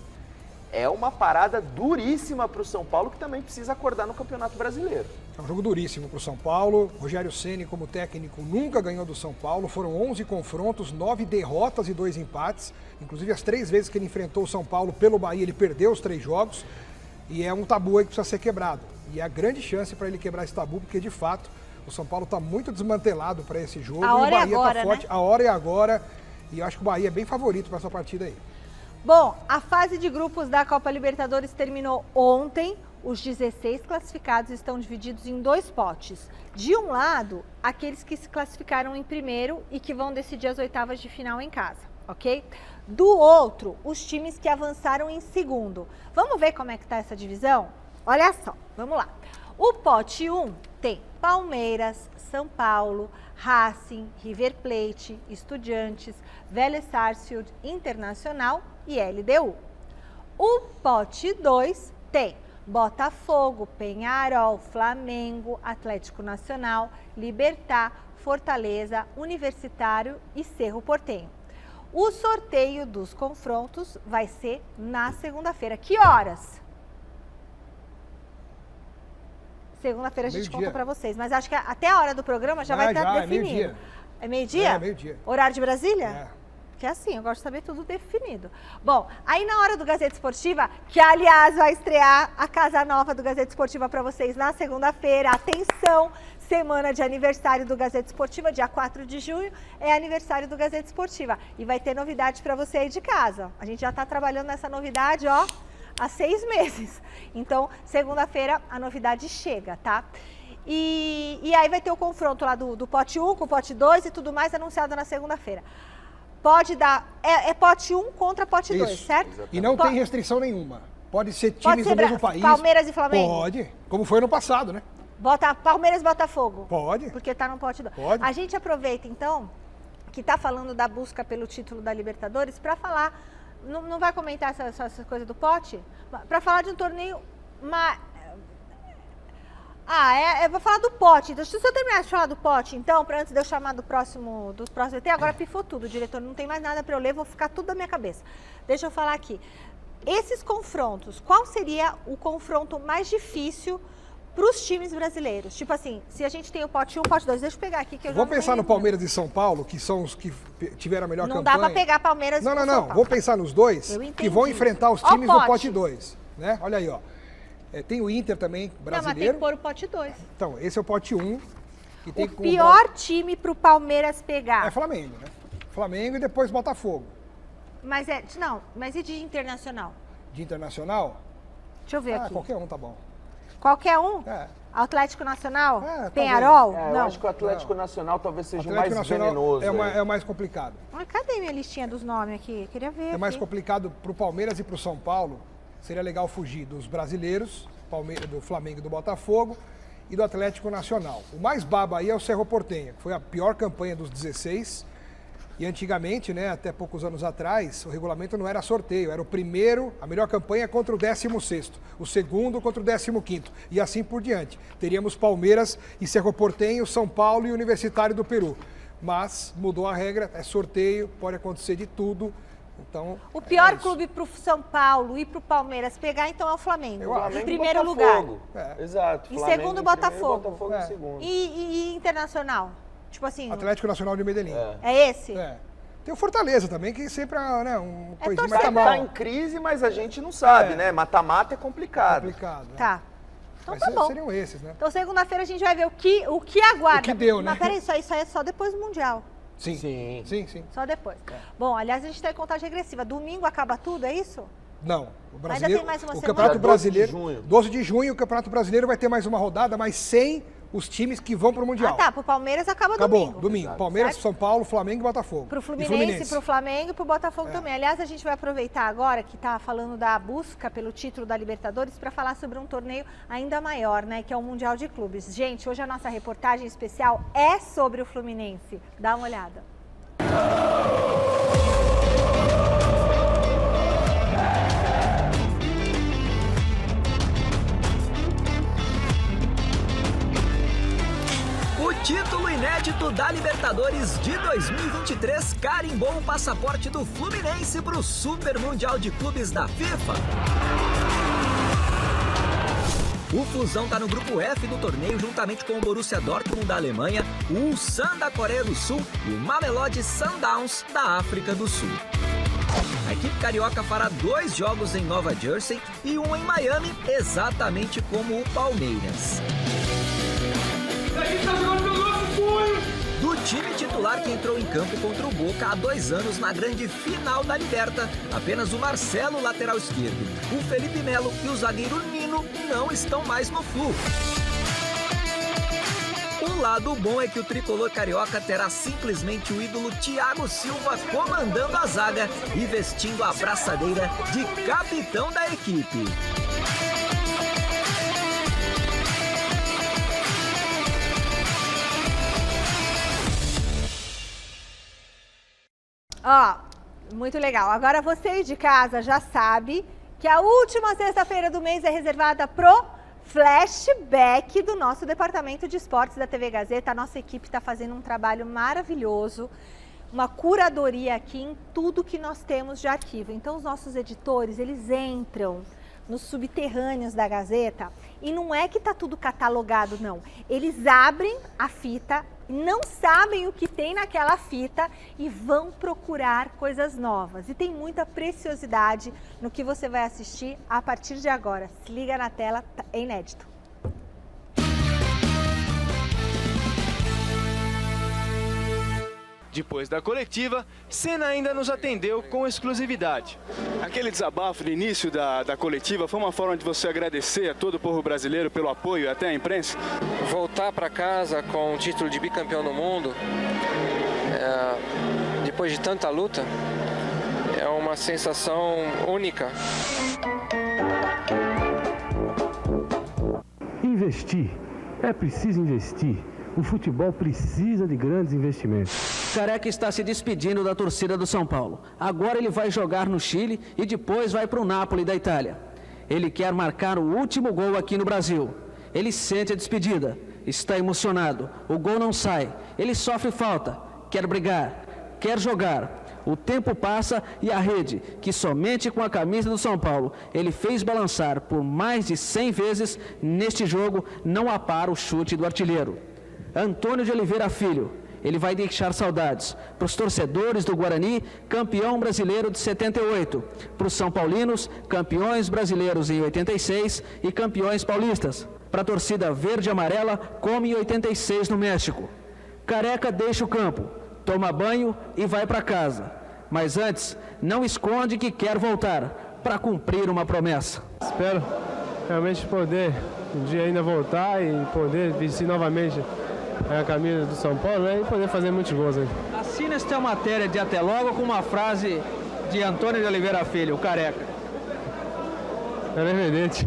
é uma parada duríssima para o São Paulo, que também precisa acordar no Campeonato Brasileiro. É um jogo duríssimo para o São Paulo. Rogério Ceni, como técnico, nunca ganhou do São Paulo. Foram 11 confrontos, 9 derrotas e 2 empates. Inclusive, as 3 vezes que ele enfrentou o São Paulo pelo Bahia, ele perdeu os 3 jogos. E é um tabu aí que precisa ser quebrado. E é a grande chance para ele quebrar esse tabu, porque, de fato, o São Paulo está muito desmantelado para esse jogo. A hora e o Bahia agora, está forte. Né? A hora é agora. E eu acho que o Bahia é bem favorito para essa partida aí. Bom, a fase de grupos da Copa Libertadores terminou ontem. Os 16 classificados estão divididos em 2 potes. De um lado, aqueles que se classificaram em primeiro e que vão decidir as oitavas de final em casa, ok? Do outro, os times que avançaram em segundo. Vamos ver como é que está essa divisão? Olha só, vamos lá. O pote 1 tem Palmeiras, São Paulo, Racing, River Plate, Estudiantes, Vélez Sarsfield, Internacional e LDU. O pote 2 tem Botafogo, Peñarol, Flamengo, Atlético Nacional, Libertad, Fortaleza, Universitário e Cerro Porteño. O sorteio dos confrontos vai ser na segunda-feira. Que horas? Segunda-feira a gente conta para vocês, mas acho que até a hora do programa já vai estar definido. É meio-dia? É meio-dia. Horário de Brasília? É. Que é assim, eu gosto de saber tudo definido. Bom, aí na hora do Gazeta Esportiva, que aliás vai estrear a casa nova do Gazeta Esportiva para vocês na segunda-feira. Atenção, semana de aniversário do Gazeta Esportiva, dia 4 de junho, é aniversário do Gazeta Esportiva. E vai ter novidade para você aí de casa. A gente já está trabalhando nessa novidade, ó, há 6 meses. Então, segunda-feira a novidade chega, tá? E aí vai ter o confronto lá do pote 1 com o pote 2 e tudo mais anunciado na segunda-feira. Pode dar, é pote 1 contra pote 2, certo? Exatamente. E não tem restrição nenhuma. Pode ser times do mesmo país. Palmeiras e Flamengo? Pode, como foi no passado, né? Palmeiras e Botafogo? Pode. Porque tá no pote 2. Pode. A gente aproveita, então, que tá falando da busca pelo título da Libertadores para falar, não vai comentar essa coisa do pote? Para falar de um torneio... eu vou falar do pote. Então, se eu terminar de falar do pote, então, para antes de eu chamar do próximo ET, agora pifou tudo, diretor, não tem mais nada para eu ler, vou ficar tudo da minha cabeça. Deixa eu falar aqui. Esses confrontos, qual seria o confronto mais difícil para os times brasileiros? Tipo assim, se a gente tem o pote 1, o pote 2, deixa eu pegar aqui que eu já Vou pensar no Palmeiras e São Paulo, que são os que tiveram a melhor campanha. Não dá para pegar Palmeiras e São Paulo. Não. Vou pensar nos dois que vão enfrentar os times do pote 2. Né? Olha aí, ó. Tem o Inter também, brasileiro. Não, mas tem que pôr o pote 2. Então, esse é o pote 1. Que tem o pior time para o Palmeiras pegar? É Flamengo, né? Flamengo e depois Botafogo. Mas e de Internacional? De Internacional? Deixa eu ver aqui. Qualquer um tá bom. Qualquer um? É. Atlético Nacional? É, Peñarol? Eu acho que o Atlético Nacional talvez seja o mais Nacional venenoso. É o mais complicado. Cadê minha listinha dos nomes aqui? Queria ver. É mais complicado pro Palmeiras e pro São Paulo. Seria legal fugir dos brasileiros, do Flamengo e do Botafogo, e do Atlético Nacional. O mais baba aí é o Cerro Porteño, que foi a pior campanha dos 16. E antigamente, né, até poucos anos atrás, o regulamento não era sorteio, era o primeiro, a melhor campanha contra o 16º, o segundo contra o 15º, e assim por diante. Teríamos Palmeiras e Cerro Porteño, São Paulo e Universitário do Peru. Mas mudou a regra, é sorteio, pode acontecer de tudo. Então, o pior clube para o São Paulo e para o Palmeiras pegar, então, é o Flamengo. Flamengo em primeiro Botafogo. lugar. Exato. Em Flamengo segundo, em Botafogo. Primeiro, Botafogo em segundo. E Internacional? Tipo assim... Atlético Nacional de Medellín. É esse? É. Tem o Fortaleza também, que sempre é, né, um coisinho Tá em crise, mas a gente não sabe, né? Mata-mata é complicado. Né? Tá. Então mas tá bom. Seriam esses, né? Então segunda-feira a gente vai ver o que aguarda. O que deu, né? Mas peraí, isso aí é só depois do Mundial. Sim. Só depois. Bom, aliás, a gente tem contagem regressiva. Domingo acaba tudo, é isso? Não. O brasileiro, ainda tem mais uma o semana? Campeonato Brasileiro, 12 de junho, o Campeonato Brasileiro vai ter mais uma rodada, mas sem os times que vão para o Mundial. Pro Palmeiras acabou domingo. Palmeiras, certo? São Paulo, Flamengo e Botafogo. Pro Fluminense, pro Flamengo e pro Botafogo também. Aliás, a gente vai aproveitar agora que tá falando da busca pelo título da Libertadores para falar sobre um torneio ainda maior, né, que é o Mundial de Clubes. Gente, hoje a nossa reportagem especial é sobre o Fluminense. Dá uma olhada. O título inédito da Libertadores de 2023 carimbou o passaporte do Fluminense para o Super Mundial de Clubes da FIFA. O Flusão está no grupo F do torneio juntamente com o Borussia Dortmund da Alemanha, o Ulsan da Coreia do Sul e o Mamelodi Sundowns da África do Sul. A equipe carioca fará 2 jogos em Nova Jersey e um em Miami, exatamente como o Palmeiras. Do time titular Neymar, que entrou em campo contra o Boca há 2 anos na grande final da Liberta. Apenas o Marcelo, lateral esquerdo, o Felipe Melo e o zagueiro Nino não estão mais no Flu. O lado bom é que o tricolor carioca terá simplesmente o ídolo Thiago Silva comandando a zaga e vestindo a braçadeira de capitão da equipe. Ó, muito legal. Agora você aí de casa já sabe que a última sexta-feira do mês é reservada pro flashback do nosso departamento de esportes da TV Gazeta. A nossa equipe está fazendo um trabalho maravilhoso, uma curadoria aqui em tudo que nós temos de arquivo. Então os nossos editores, eles entram nos subterrâneos da Gazeta e não é que tá tudo catalogado, não. Eles abrem a fita, não sabem o que tem naquela fita e vão procurar coisas novas. E tem muita preciosidade no que você vai assistir a partir de agora. Se liga na tela, é inédito. Depois da coletiva, Senna ainda nos atendeu com exclusividade. Aquele desabafo no início da coletiva foi uma forma de você agradecer a todo o povo brasileiro pelo apoio e até a imprensa? Voltar para casa com o título de bicampeão do mundo, depois de tanta luta, é uma sensação única. Investir. É preciso investir. O futebol precisa de grandes investimentos. Careca está se despedindo da torcida do São Paulo. Agora ele vai jogar no Chile e depois vai para o Napoli da Itália. Ele quer marcar o último gol aqui no Brasil. Ele sente a despedida, está emocionado, o gol não sai, ele sofre falta, quer brigar, quer jogar. O tempo passa e a rede, que somente com a camisa do São Paulo ele fez balançar por mais de 100 vezes, neste jogo não apara o chute do artilheiro. Antônio de Oliveira Filho, ele vai deixar saudades para os torcedores do Guarani, campeão brasileiro de 78, para os São Paulinos, campeões brasileiros em 86 e campeões paulistas, para a torcida verde e amarela, como em 86 no México. Careca deixa o campo, toma banho e vai para casa. Mas antes, não esconde que quer voltar para cumprir uma promessa. Espero realmente poder um dia ainda voltar e poder vestir novamente a camisa do São Paulo, né, e poder fazer muitos gols aí. Assina esta matéria de até logo com uma frase de Antônio de Oliveira Filho, o Careca. É evidente.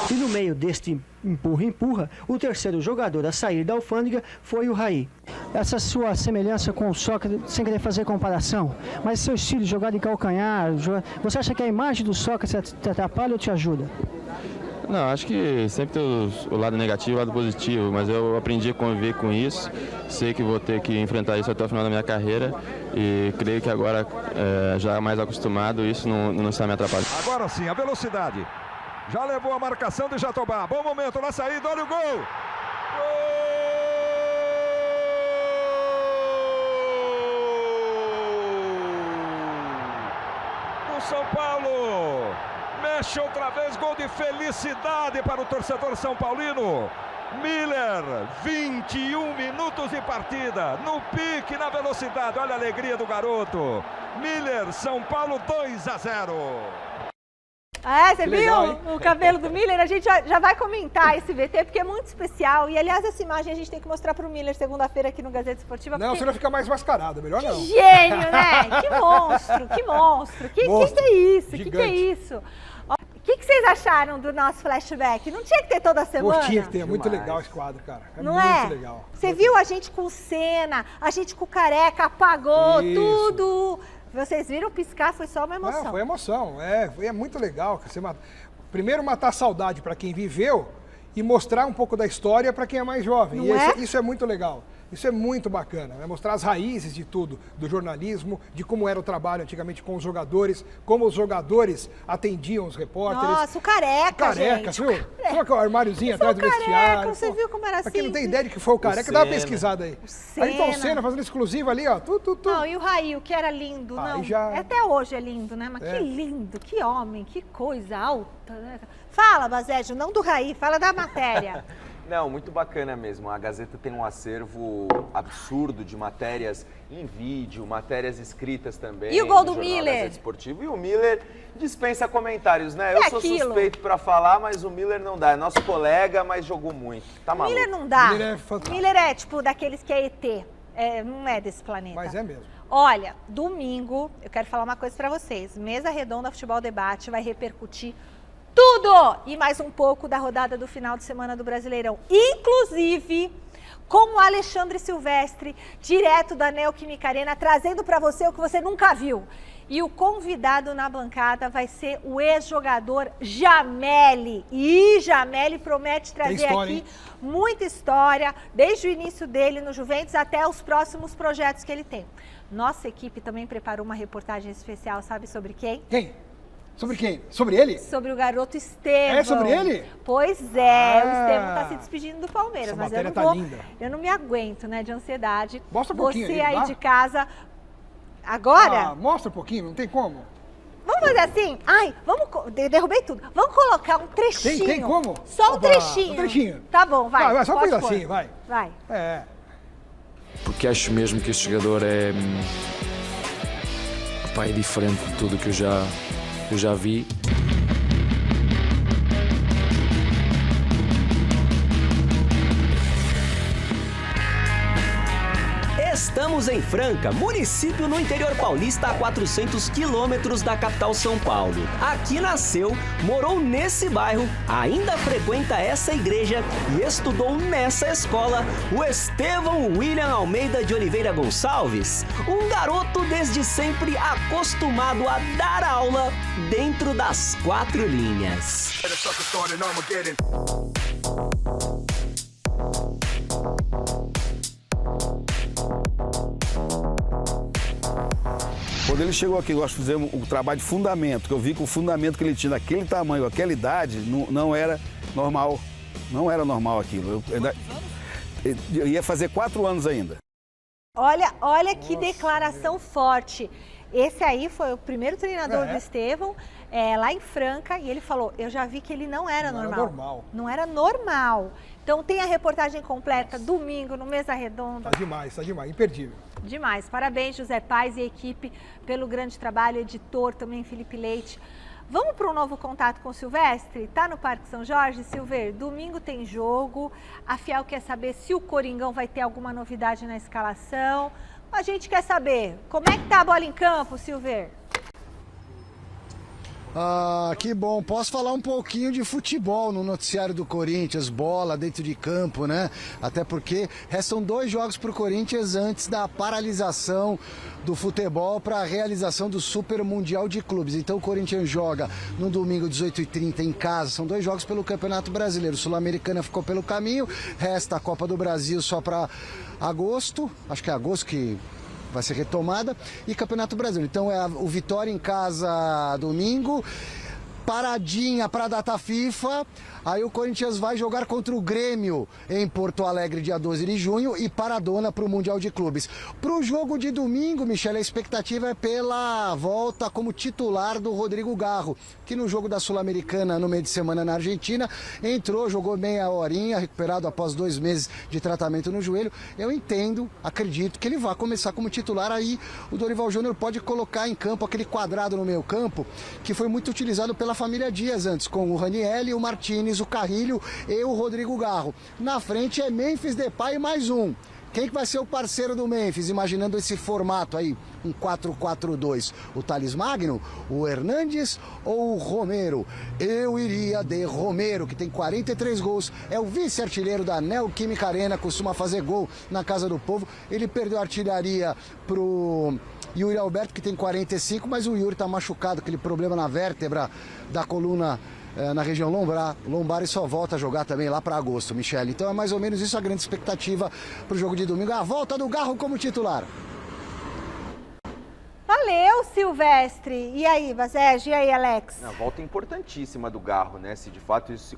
E no meio deste empurra-empurra, o terceiro jogador a sair da alfândega foi o Raí. Essa sua semelhança com o Sócrates, sem querer fazer comparação, mas seu estilo de jogar de calcanhar, você acha que a imagem do Sócrates te atrapalha ou te ajuda? Não, acho que sempre tem o lado negativo e o lado positivo, mas eu aprendi a conviver com isso, sei que vou ter que enfrentar isso até o final da minha carreira e creio que agora, já mais acostumado, isso não está me atrapalhando. Agora sim, a velocidade, já levou a marcação de Jatobá, bom momento na saída, olha o gol! Gol! Do São Paulo! Mexe outra vez, gol de felicidade para o torcedor são paulino. Miller, 21 minutos de partida, no pique, na velocidade, olha a alegria do garoto. Miller, São Paulo 2-0. É, você viu o cabelo do Miller? A gente já vai comentar esse VT, porque é muito especial. E, aliás, essa imagem a gente tem que mostrar pro Miller segunda-feira aqui no Gazeta Esportiva. Não, você não fica mais mascarado, melhor não. Gênio, né? Que monstro, que monstro. Que é isso? Gigante. Que é isso? O que vocês acharam do nosso flashback? Não tinha que ter toda semana? Tinha que ter, é muito legal esse quadro, cara. Não muito é? legal. Você viu a gente com o Senna, a gente com o Careca, apagou tudo. Vocês viram piscar, foi só uma emoção. Não, foi emoção, é muito legal. Primeiro matar a saudade para quem viveu e mostrar um pouco da história para quem é mais jovem. Isso é muito legal. Isso é muito bacana, né? Mostrar as raízes de tudo, do jornalismo, de como era o trabalho antigamente com os jogadores, como os jogadores atendiam os repórteres. Nossa, o Careca, gente. Viu? Só que o armáriozinho atrás do vestiário. Você viu como era assim? Pra quem não tem ideia de que foi o Careca, dá uma pesquisada aí. Aí tá o Senna fazendo exclusivo ali, ó. Não, e o Raí, o que era lindo, não. Até hoje é lindo, né? Mas que lindo, que homem, que coisa alta, né? Fala, Bazégio, não do Raí, fala da matéria. Não, muito bacana mesmo. A Gazeta tem um acervo absurdo de matérias em vídeo, matérias escritas também. E o gol do Jornal Miller? Gazeta Esportivo. E o Miller dispensa comentários, né? Eu sou aquilo? suspeito pra falar, mas o Miller não dá. É nosso colega, mas jogou muito. Tá maluco. Miller não dá. Miller é fantástico. Miller é tipo daqueles que é ET. Não é desse planeta. Mas é mesmo. Olha, domingo, eu quero falar uma coisa pra vocês. Mesa Redonda Futebol Debate vai repercutir tudo e mais um pouco da rodada do final de semana do Brasileirão. Inclusive com o Alexandre Silvestre, direto da Neoquímica Arena, trazendo pra você o que você nunca viu. E o convidado na bancada vai ser o ex-jogador Jameli. E Jameli promete trazer aqui muita história, desde o início dele no Juventus até os próximos projetos que ele tem. Nossa equipe também preparou uma reportagem especial, sabe sobre quem? Quem? Sobre quem? Sobre ele? Sobre o garoto Estevão. É sobre ele? Pois é, o Estevão tá se despedindo do Palmeiras, Essa mas eu não matéria vou, tá linda. Eu não me aguento, né, de ansiedade. Mostra um pouquinho Você aí, aí tá? de casa, agora... Mostra um pouquinho, não tem como. Vamos fazer assim? Ai, derrubei tudo. Vamos colocar um trechinho. Tem como? Só um Opa, trechinho. um trechinho. Tá bom, vai. Vai, só um pode pedacinho, pôr. vai. Vai. É. Porque acho mesmo que este jogador é diferente de tudo que eu já vi. Estamos em Franca, município no interior paulista a 400 quilômetros da capital São Paulo. Aqui nasceu, morou nesse bairro, ainda frequenta essa igreja e estudou nessa escola o Estevão William Almeida de Oliveira Gonçalves. Um garoto desde sempre acostumado a dar aula dentro das 4 linhas. Quando ele chegou aqui, nós fizemos o trabalho de fundamento, que eu vi que o fundamento que ele tinha naquele tamanho, aquela idade, não era normal. Não era normal aquilo. Eu ia fazer 4 anos ainda. Olha que declaração forte. Esse aí foi o primeiro treinador do Estevão, lá em Franca, e ele falou, eu já vi que ele não era normal. Não era normal. Então tem a reportagem completa, domingo, no Mesa Redonda. Tá demais, imperdível. Demais. Parabéns, José Paes e equipe, pelo grande trabalho, editor também, Felipe Leite. Vamos para um novo contato com o Silvestre? Tá no Parque São Jorge, Silver? Domingo tem jogo. A Fiel quer saber se o Coringão vai ter alguma novidade na escalação. A gente quer saber, como é que tá a bola em campo, Silver? Ah, que bom. Posso falar um pouquinho de futebol no noticiário do Corinthians, bola dentro de campo, né? Até porque restam 2 jogos para o Corinthians antes da paralisação do futebol para a realização do Super Mundial de Clubes. Então o Corinthians joga no domingo, 18h30, em casa. São 2 jogos pelo Campeonato Brasileiro. Sul-Americana ficou pelo caminho, resta a Copa do Brasil só para agosto. Acho que é agosto que vai ser retomada, e Campeonato Brasileiro. Então é o Vitória em casa domingo, paradinha para a data FIFA, aí o Corinthians vai jogar contra o Grêmio em Porto Alegre dia 12 de junho e paradona para o Mundial de Clubes. Para o jogo de domingo, Michele, a expectativa é pela volta como titular do Rodrigo Garro, que no jogo da Sul-Americana no meio de semana na Argentina entrou, jogou meia horinha, recuperado após 2 meses de tratamento no joelho. Eu entendo, acredito que ele vai começar como titular, aí o Dorival Júnior pode colocar em campo aquele quadrado no meio campo que foi muito utilizado pela família Dias antes, com o Ranieri, o Martínez, o Carrilho e o Rodrigo Garro. Na frente é Memphis Depay e mais um. Quem que vai ser o parceiro do Memphis, imaginando esse formato aí, um 4-4-2? O Thales Magno, o Hernandes ou o Romero? Eu iria de Romero, que tem 43 gols, é o vice-artilheiro da Neoquímica Arena, costuma fazer gol na Casa do Povo. Ele perdeu a artilharia pro Yuri Alberto, que tem 45, mas o Yuri tá machucado, aquele problema na vértebra da coluna na região lombar, e só volta a jogar também lá para agosto, Michele. Então é mais ou menos isso a grande expectativa para o jogo de domingo, a volta do Garro como titular. Valeu, Silvestre. E aí, Bazege? E aí, Alex? A volta importantíssima do Garro, né? Se de fato isso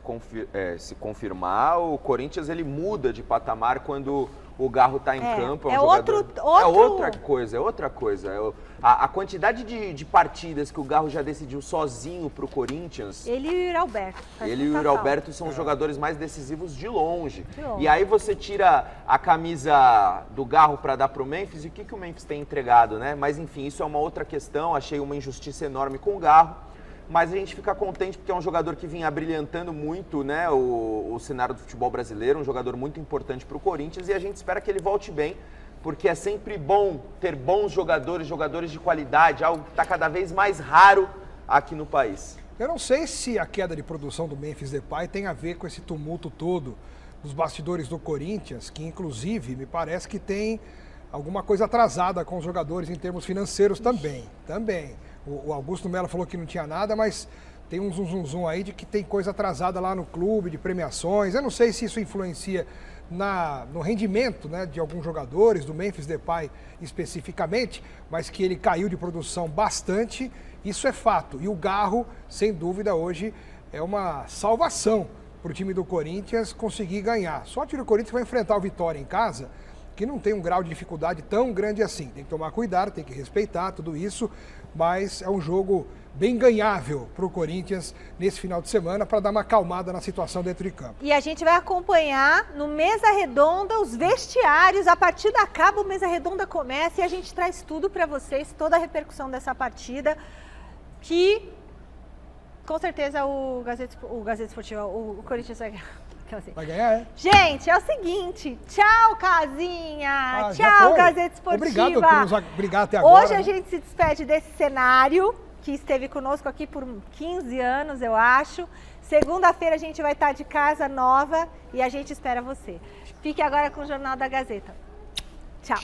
se confirmar, o Corinthians ele muda de patamar quando o Garro tá em campo. É outra coisa. A quantidade de partidas que o Garro já decidiu sozinho pro Corinthians... Ele e o Yuri Alberto. Ele e o Yuri Alberto são os jogadores mais decisivos de longe. E aí você tira a camisa do Garro para dar pro Memphis, e o que o Memphis tem entregado, né? Mas enfim, isso é uma outra questão, achei uma injustiça enorme com o Garro. Mas a gente fica contente porque é um jogador que vinha brilhantando muito, né, o cenário do futebol brasileiro, um jogador muito importante para o Corinthians, e a gente espera que ele volte bem, porque é sempre bom ter bons jogadores, jogadores de qualidade, algo que está cada vez mais raro aqui no país. Eu não sei se a queda de produção do Memphis Depay tem a ver com esse tumulto todo dos bastidores do Corinthians, que inclusive me parece que tem alguma coisa atrasada com os jogadores em termos financeiros também. O Augusto Melo falou que não tinha nada, mas tem um zum aí de que tem coisa atrasada lá no clube, de premiações. Eu não sei se isso influencia no rendimento, né, de alguns jogadores, do Memphis Depay especificamente, mas que ele caiu de produção bastante, isso é fato. E o Garro, sem dúvida, hoje é uma salvação para o time do Corinthians conseguir ganhar. Sorte do Corinthians vai enfrentar o Vitória em casa, que não tem um grau de dificuldade tão grande assim. Tem que tomar cuidado, tem que respeitar tudo isso, mas é um jogo bem ganhável para o Corinthians nesse final de semana para dar uma acalmada na situação dentro de campo. E a gente vai acompanhar no Mesa Redonda os vestiários. A partida acaba, o Mesa Redonda começa e a gente traz tudo para vocês, toda a repercussão dessa partida, que com certeza o Gazeta Esportiva, o Corinthians vai ganhar, é? Gente, é o seguinte, tchau, Casinha, tchau, Gazeta Esportiva. Obrigado por nos abrigar até agora. Hoje a gente se despede desse cenário, que esteve conosco aqui por 15 anos, eu acho. Segunda-feira a gente vai estar de casa nova e a gente espera você. Fique agora com o Jornal da Gazeta. Tchau.